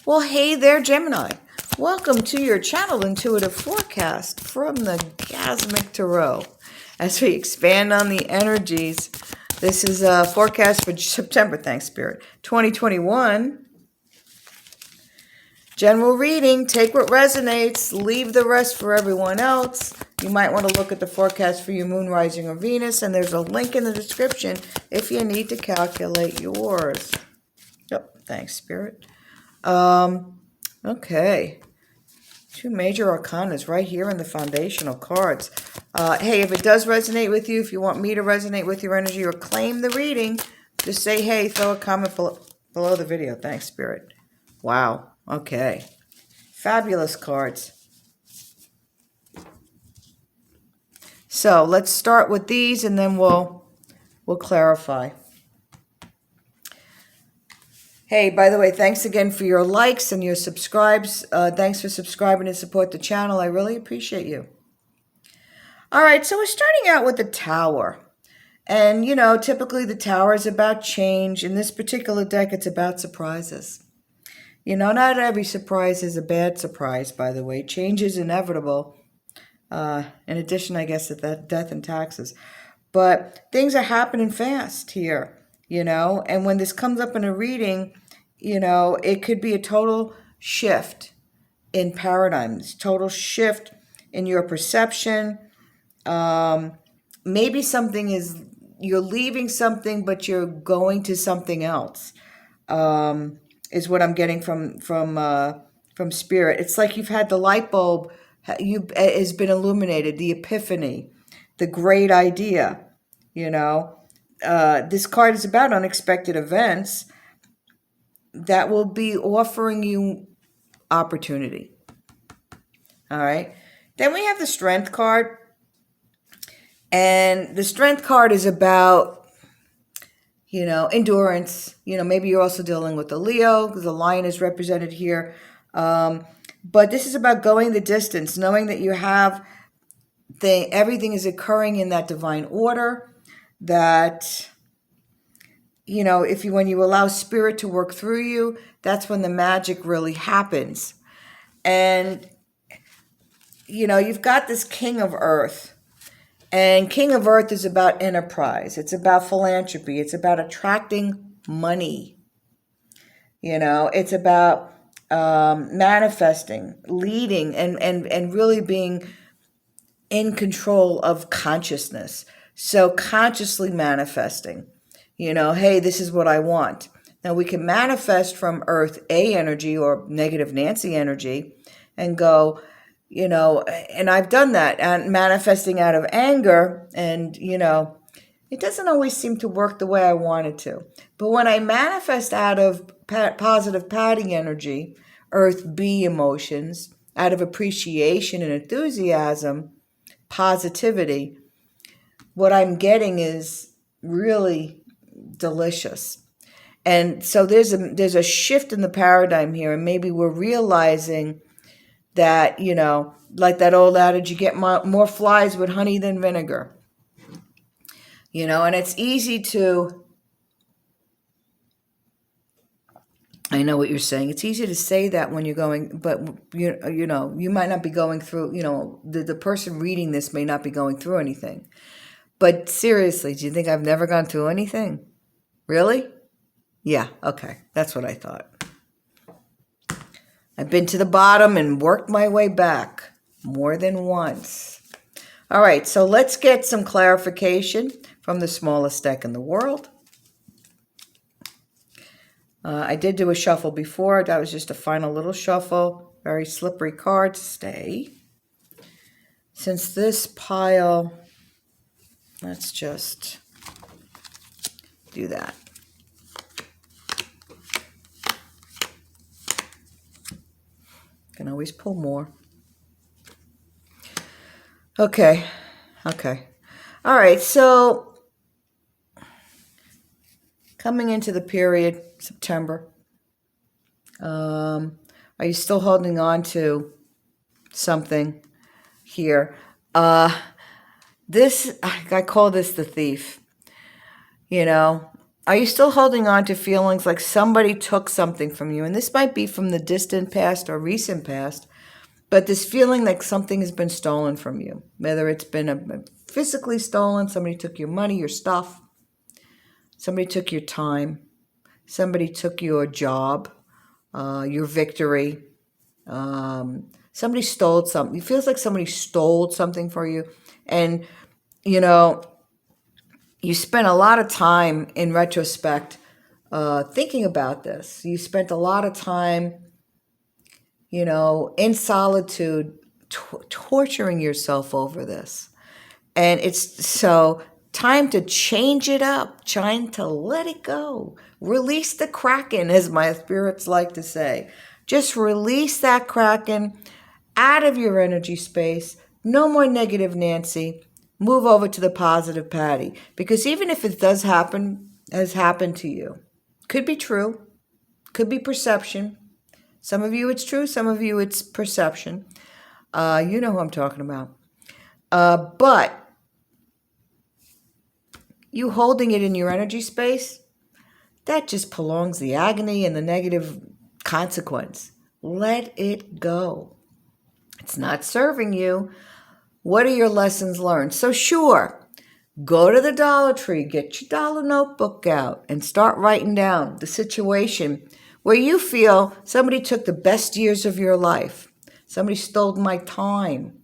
Well, hey there, Gemini. Welcome to your channel Intuitive Forecast from the Cosmic Tarot. As we expand on the energies, this is a forecast for September, thanks Spirit, 2021. General reading, take what resonates, leave the rest for everyone else. You might want to look at the forecast for your moon, rising, or Venus, and there's a link in the description if you need to calculate yours. Yep, thanks Spirit. Okay. Two major arcanas right here in the foundational cards. Hey, if it does resonate with you, if you want me to resonate with your energy or claim the reading, just say, hey, throw a comment below the video. Thanks, Spirit. Wow. Okay. Fabulous cards. So let's start with these and then we'll clarify. Hey, by the way, thanks again for your likes and your subscribes. Thanks for subscribing and support the channel. I really appreciate you. All right, so we're starting out with the Tower. And, you know, typically the Tower is about change. In this particular deck, it's about surprises. You know, not every surprise is a bad surprise, by the way. Change is inevitable. In addition, I guess, to that death and taxes. But things are happening fast here, you know. And when this comes up in a reading, you know, it could be a total shift in paradigms, total shift in your perception. Maybe something is, you're leaving something, but you're going to something else, is what I'm getting from Spirit. It's like you've had the light bulb, has been illuminated, the epiphany, the great idea, you know. This card is about unexpected events that will be offering you opportunity. All right. Then we have the Strength card. And the Strength card is about, you know, endurance. You know, maybe you're also dealing with the Leo, because the lion is represented here. But this is about going the distance, knowing that you have everything is occurring in that divine order, that, you know, when you allow Spirit to work through you, that's when the magic really happens. And, you know, you've got this King of Earth. And King of Earth is about enterprise. It's about philanthropy. It's about attracting money. You know, it's about manifesting, leading, and really being in control of consciousness. So consciously manifesting. You know, hey, this is what I want. Now we can manifest from Earth A energy or negative Nancy energy and go, you know, and I've done that, and manifesting out of anger, and, you know, it doesn't always seem to work the way I want it to. But when I manifest out of positive Patty energy, Earth B emotions, out of appreciation and enthusiasm, positivity, what I'm getting is really delicious. And so there's a shift in the paradigm here, and maybe we're realizing that, you know, like that old adage, you get more flies with honey than vinegar. You know, and it's easy to, I know what you're saying. It's easy to say that when you're going, but you know, you might not be going through, you know, the person reading this may not be going through anything. But seriously, do you think I've never gone through anything? Really? Yeah, okay. That's what I thought. I've been to the bottom and worked my way back more than once. All right, so let's get some clarification from the smallest deck in the world. I did do a shuffle before. That was just a final little shuffle. Very slippery card. Stay. Since this pile, let's just do that. Can always pull more. Okay. All right, so coming into the period, September, are you still holding on to something here? I call this the thief. You know, Are you still holding on to feelings like somebody took something from you? And this might be from the distant past or recent past, but this feeling like something has been stolen from you, whether it's been physically stolen, somebody took your money, your stuff, somebody took your time, somebody took your job, your victory. Somebody stole something. It feels like somebody stole something for you. And, you know, you spent a lot of time in retrospect thinking about this. You spent a lot of time, in solitude, torturing yourself over this. And it's so time to change it up, time to let it go. Release the Kraken, as my spirits like to say. Just release that Kraken out of your energy space. No more negative Nancy. Move over to the positive Patty. Because even if it does happen, has happened to you, could be true, could be perception. Some of you it's true, some of you it's perception. You know who I'm talking about. But you holding it in your energy space, that just prolongs the agony and the negative consequence. Let it go. It's not serving you. What are your lessons learned? So sure, go to the Dollar Tree, get your dollar notebook out, and start writing down the situation where you feel somebody took the best years of your life. Somebody stole my time.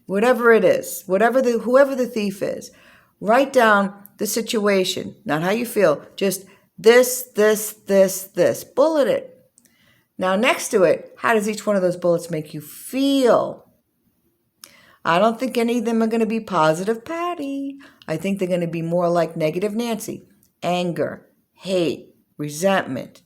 Whatever it is, whoever the thief is, write down the situation, not how you feel, just this. Bullet it. Now, next to it, how does each one of those bullets make you feel? I don't think any of them are going to be positive Patty. I think they're going to be more like negative Nancy. Anger, hate, resentment,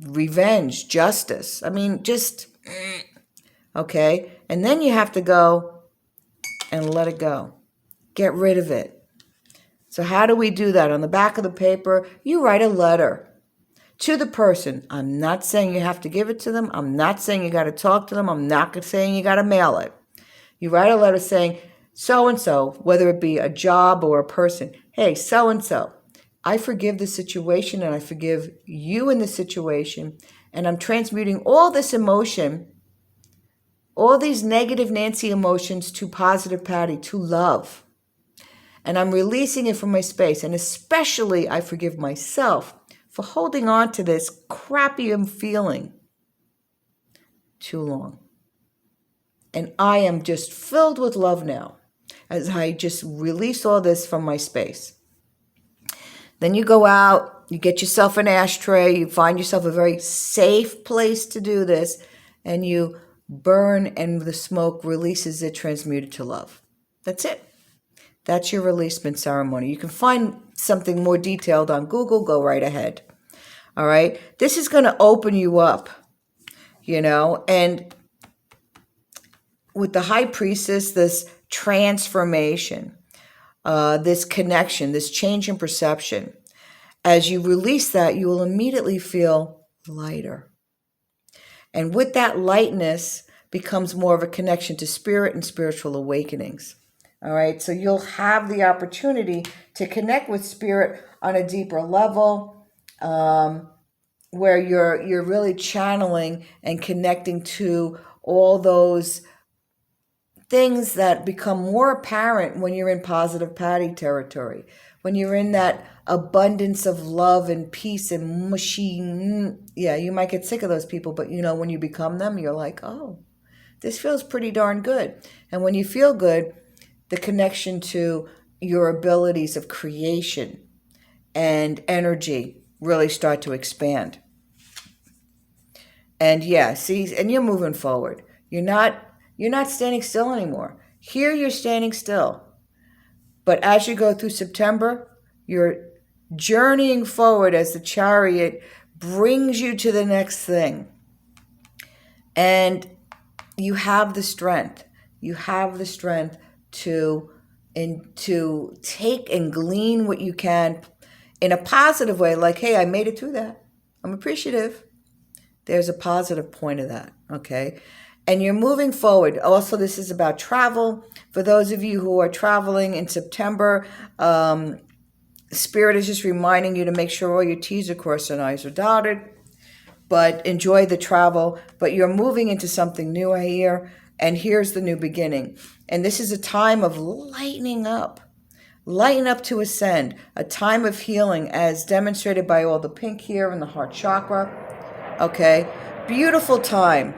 revenge, justice. I mean, just, okay? And then you have to go and let it go. Get rid of it. So how do we do that? On the back of the paper, you write a letter to the person. I'm not saying you have to give it to them. I'm not saying you got to talk to them. I'm not saying you got to mail it. You write a letter saying, so-and-so, whether it be a job or a person, hey, so-and-so, I forgive the situation and I forgive you in the situation, and I'm transmuting all this emotion, all these negative Nancy emotions to positive Patty, to love. And I'm releasing it from my space. And especially I forgive myself for holding on to this crappy feeling too long. And I am just filled with love now as I just release all this from my space. Then you go out, you get yourself an ashtray, you find yourself a very safe place to do this, and you burn, and the smoke releases it, transmuted to love. That's it. That's your releasement ceremony. You can find something more detailed on Google. Go right ahead. All right. This is going to open you up, and with the High Priestess, this transformation, this connection, this change in perception. As you release that, you will immediately feel lighter. And with that lightness becomes more of a connection to spirit and spiritual awakenings. All right, so you'll have the opportunity to connect with spirit on a deeper level, where you're really channeling and connecting to all those things that become more apparent when you're in positive Patty territory, when you're in that abundance of love and peace and mushy. Yeah, you might get sick of those people, but when you become them, you're like, oh, this feels pretty darn good. And when you feel good, the connection to your abilities of creation and energy really start to expand. And and you're moving forward. You're not standing still anymore. Here you're standing still. But as you go through September, you're journeying forward as the chariot brings you to the next thing. And you have the strength. You have the strength to take and glean what you can in a positive way, like, hey, I made it through that. I'm appreciative. There's a positive point of that, okay? And you're moving forward. Also, this is about travel. For those of you who are traveling in September, Spirit is just reminding you to make sure all your T's are crossed and I's are dotted, but enjoy the travel. But you're moving into something new here, and here's the new beginning. And this is a time of lightening up. Lighten up to ascend, a time of healing as demonstrated by all the pink here in the heart chakra. Okay, beautiful time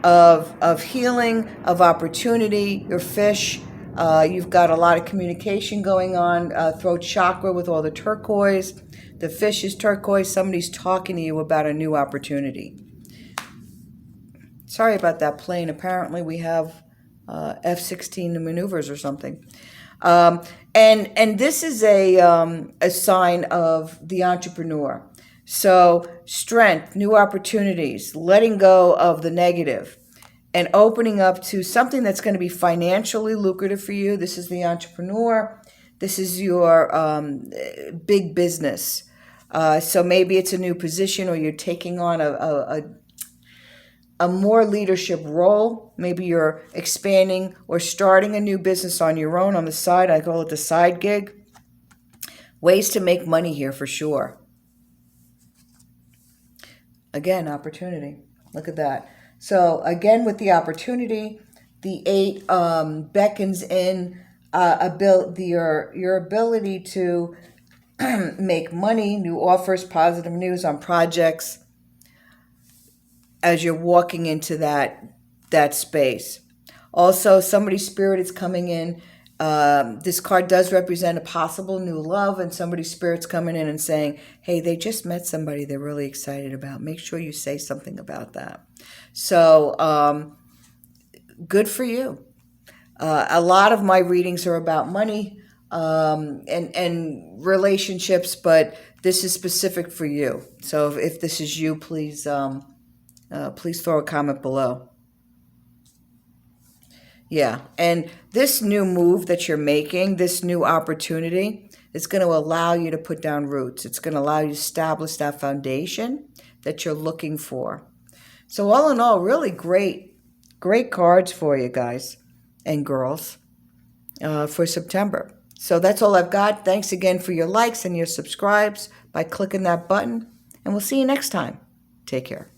of healing, of opportunity. Your fish, you've got a lot of communication going on, throat chakra with all the turquoise. The fish is turquoise. Somebody's talking to you about a new opportunity. Sorry about that plane. Apparently we have F-16 maneuvers or something. And this is a sign of the entrepreneur. So strength, new opportunities, letting go of the negative, and opening up to something that's going to be financially lucrative for you. This is the entrepreneur. This is your big business. So maybe it's a new position, or you're taking on a more leadership role. Maybe you're expanding or starting a new business on your own on the side. I call it the side gig. Ways to make money here for sure. Again, opportunity. Look at that. So again, with the opportunity, the 8 beckons in your ability to make money, new offers, positive news on projects, as you're walking into that space. Also, somebody's spirit is coming in. This card does represent a possible new love, and somebody's spirit's coming in and saying, hey, they just met somebody they're really excited about. Make sure you say something about that. So good for you. A lot of my readings are about money and relationships, but this is specific for you. So if this is you, please throw a comment below. Yeah, and this new move that you're making, this new opportunity, is going to allow you to put down roots. It's going to allow you to establish that foundation that you're looking for. So all in all, really great cards for you guys and girls for September. So that's all I've got. Thanks again for your likes and your subscribes by clicking that button, and we'll see you next time. Take care.